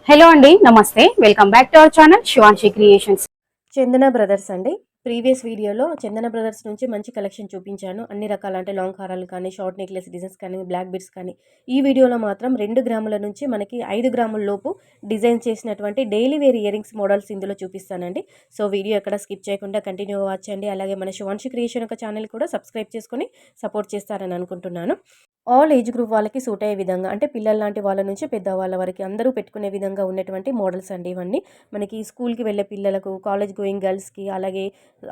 Hello అండి, నమస్తే. Welcome back to our channel Shivanshi creations. Chandana brothers అండి. ప్రీవియస్ వీడియోలో చందన బ్రదర్స్ నుంచి మంచి కలెక్షన్ చూపించాను. అన్ని రకాల అంటే లాంగ్ హారాలు కానీ, షార్ట్ నెక్లెస్ డిజైన్స్ కానీ, బ్లాక్ బిడ్స్ కానీ. ఈ వీడియోలో మాత్రం 2 గ్రాముల నుంచి మనకి 5 గ్రాముల లోపు డిజైన్ చేసినటువంటి డైలీ వేర్ ఇయరింగ్స్ మోడల్స్ ఇందులో చూపిస్తానండి. సో వీడియో ఎక్కడ స్కిప్ చేయకుండా కంటిన్యూ వాచ్ చేయండి. అలాగే మన శివాంశి క్రియేషన్ యొక్క ఛానల్ కూడా సబ్స్క్రైబ్ చేసుకొని సపోర్ట్ చేస్తారని అనుకుంటున్నాను. ఆల్ ఏజ్ గ్రూప్ వాళ్ళకి సూట్ అయ్యే విధంగా అంటే పిల్లల లాంటి వాళ్ళ నుంచి పెద్దవాళ్ళ వరకు అందరూ పెట్టుకునే విధంగా ఉన్నటువంటి మోడల్స్ అండి ఇవన్నీ. మనకి స్కూల్కి వెళ్ళే పిల్లలకు, కాలేజ్ గోయింగ్ గర్ల్స్కి, అలాగే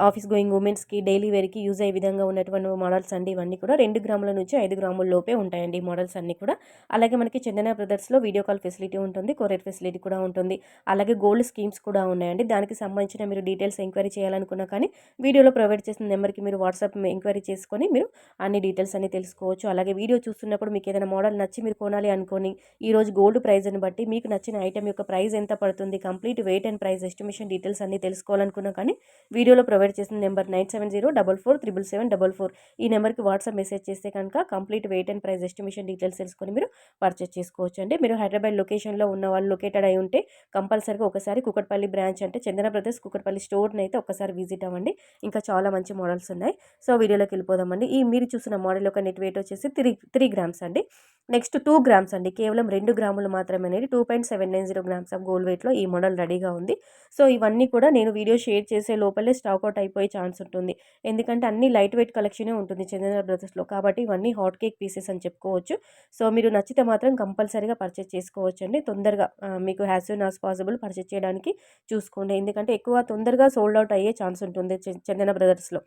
ఆఫీస్ గోయింగ్ ఉమెన్స్కి, డైలీ వేర్కి యూజ్ అయ్యే విధంగా ఉన్నటువంటి మోడల్స్ అండి ఇవన్నీ కూడా. 2 గ్రాముల నుంచి 5 గ్రాముల లోపే ఉంటాయండి ఈ మోడల్స్ అన్నీ కూడా. అలాగే మనకి చందన బ్రదర్స్లో వీడియో కాల్ ఫెసిలిటీ ఉంటుంది, కొరియర్ ఫెసిలిటీ కూడా ఉంటుంది. అలాగే గోల్డ్ స్కీమ్స్ కూడా ఉన్నాయండి. దానికి సంబంధించిన మీరు డీటెయిల్స్ ఎంక్వైరీ చేయాలనుకున్నా కానీ వీడియోలో ప్రొవైడ్ చేసిన నెంబర్కి మీరు వాట్సాప్ ఎంక్వైరీ చేసుకొని మీరు అన్ని డీటెయిల్స్ అన్ని తెలుసుకోవచ్చు. అలాగే వీడియో చూస్తున్నప్పుడు మీకు ఏదైనా మోడల్ నచ్చి మీరు కొనాలి అనుకోని ఈరోజు గోల్డ్ ప్రైస్ని బట్టి మీకు నచ్చిన ఐటమ్ యొక్క ప్రైస్ ఎంత పడుతుంది, complete wait and price estimation details అన్ని తెలుసుకోవాలనుకున్నా కానీ వీడియోలో ప్రొవైడ్ చేసిన నెంబర్ 9704477744 ఈ నెంబర్కి వాట్సాప్ మెసేజ్ చేస్తే కనుక complete wait and price estimation details తెలుసుకొని మీరు పర్చేస్ చేసుకోవచ్చు అండి. మీరు హైదరాబాద్ లొకేషన్లో ఉన్న వాళ్ళు లొకేటెడ్ అయి ఉంటే కంపల్సరీగా ఒకసారి కుకట్పల్లి బ్రాంచ్ అంటే చందన బ్రదర్స్ కుకట్పల్లి స్టోర్ని అయితే ఒకసారి విజిట్ అవ్వండి. ఇంకా చాలా మంచి మోడల్స్ ఉన్నాయి. సో వీడియోలోకి వెళ్ళిపోదామండి. ఈ మీరు చూసిన మోడల్ యొక్క నెట్ వెయిట్ వచ్చేసి 3 గ్రామ్స్ అండి. నెక్స్ట్ 2 గ్రామ్స్ అండి. కేవలం 2 గ్రాములు మాత్రమే అనేది 2.790 గ్రామ్స్ ఆఫ్ గోల్డ్ వెయిట్లో ఈ మోడల్ రెడీగా ఉంది. సో ఇవన్నీ కూడా నేను వీడియో షేర్ చేసే లోపలే స్టాక్ అవుట్ అయిపోయే ఛాన్స్ ఉంటుంది. ఎందుకంటే అన్ని లైట్ వెయిట్ కలెక్షనే ఉంటుంది చందన బ్రదర్స్లో. కాబట్టి ఇవన్నీ హాట్ కేక్ పీసెస్ అని చెప్పుకోవచ్చు. సో మీరు నచ్చితే మాత్రం కంపల్సరీగా పర్చేస్ చేసుకోవచ్చు అండి. తొందరగా మీకు as soon as possible purchase చేయడానికి చూసుకోండి. ఎందుకంటే ఎక్కువ తొందరగా సోల్డ్ అవుట్ అయ్యే ఛాన్స్ ఉంటుంది చందన బ్రదర్స్లో.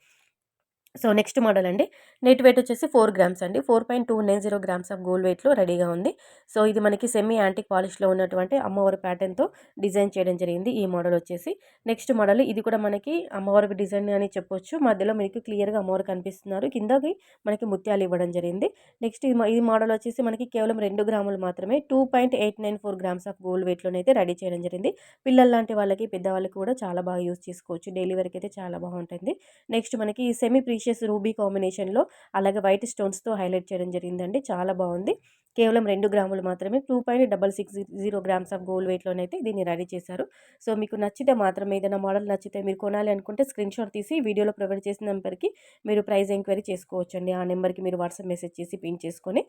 సో నెక్స్ట్ మోడల్ అండి. నెట్ వెయిట్ వచ్చేసి 4 గ్రామ్స్ అండి. 4.290 గ్రామ్స్ ఆఫ్ గోల్డ్ వెయిట్లో రెడీగా ఉంది. సో ఇది మనకి సెమీ యాంటిక్ పాలిష్లో ఉన్నటువంటి అమ్మవారి ప్యాటర్న్తో డిజైన్ చేయడం జరిగింది ఈ మోడల్ వచ్చేసి. నెక్స్ట్ మోడల్ ఇది కూడా మనకి అమ్మవారి డిజైన్ అని చెప్పొచ్చు. మధ్యలో మీకు క్లియర్గా అమ్మవారు కనిపిస్తున్నారు. కిందకి మనకి ముత్యాలు ఇవ్వడం జరిగింది. నెక్స్ట్ ఈ మోడల్ వచ్చేసి మనకి కేవలం 2 గ్రాములు మాత్రమే 2.894 గ్రామ్స్ ఆఫ్ గోల్డ్ వెయిట్లోనైతే రెడీ చేయడం జరిగింది. పిల్లల లాంటి వాళ్ళకి, పెద్దవాళ్ళకి కూడా చాలా బాగా యూజ్ చేసుకోవచ్చు. డైలీ వరకు అయితే చాలా బాగుంటుంది. నెక్స్ట్ మనకి సెమీ ప్రీషియస్ రూబీ కాంబినేషన్లో అలాగే వైట్ స్టోన్స్తో హైలైట్ చేయడం జరిగిందండి. చాలా బాగుంది. కేవలం 2 గ్రాములు మాత్రమే 2.660 గ్రామ్స్ ఆఫ్ గోల్డ్ వెయిట్లోనైతే దీన్ని రెడీ చేశారు. సో మీకు నచ్చితే మాత్రం ఏదైనా మోడల్ నచ్చితే మీరు కొనాలి అనుకుంటే స్క్రీన్ షాట్ తీసి వీడియోలో ప్రొవైడ్ చేసిన నెంబర్కి మీరు ప్రైస్ ఎంక్వైరీ చేసుకోవచ్చండి. ఆ నెంబర్కి మీరు వాట్సాప్ మెసేజ్ చేసి పిన్ చేసుకొని.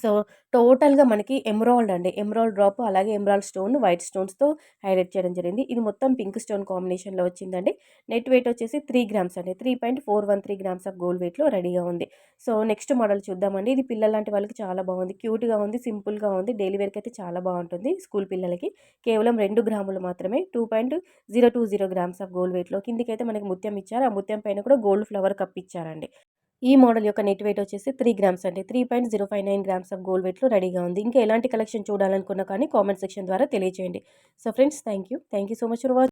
సో టోటల్గా మనకి ఎమరాల్డ్ అండి. ఎమరాల్డ్ డ్రాప్ అలాగే ఎమరాల్డ్ స్టోన్ వైట్ స్టోన్స్తో హైలైట్ చేయడం జరిగింది. ఇది మొత్తం పింక్ స్టోన్ కాంబినేషన్లో వచ్చిందండి. నెట్ వెయిట్ వచ్చేసి 3 గ్రామ్స్ అండి. 3.413 గ్రామ్స్ ఆఫ్ గోల్డ్ వెయిట్లో రెడీగా ఉంది. సో నెక్స్ట్ మోడల్ చూద్దామండి. ఇది పిల్లల లాంటి వాళ్ళకి చాలా బాగుంది, క్యూట్గా ఉంది, సింపుల్గా ఉంది. డైలీ వేర్కి అయితే చాలా బాగుంటుంది స్కూల్ పిల్లలకి. కేవలం 2 గ్రాములు మాత్రమే 2.020 గ్రామ్స్ ఆఫ్ గోల్డ్ వెయిట్లో. కిందికైతే మనకి ముత్యం ఇచ్చారు. ఆ ముత్యం పైన కూడా గోల్డ్ ఫ్లవర్ కప్ ఇచ్చారండి. ఈ మోడల్ యొక్క నెట్ వెయిట్ వచ్చేసి 3 గ్రామ్స్ అండి. 3.059 గ్రామ్స్ ఆఫ్ గోల్డ్ వెయిట్లో రెడీగా ఉంది. ఇంకా ఎలాంటి కలెక్షన్ చూడాలనుకున్నా కానీ కామెంట్ సెక్షన్ ద్వారా తెలియజేయండి. So friends, thank you so much for watching.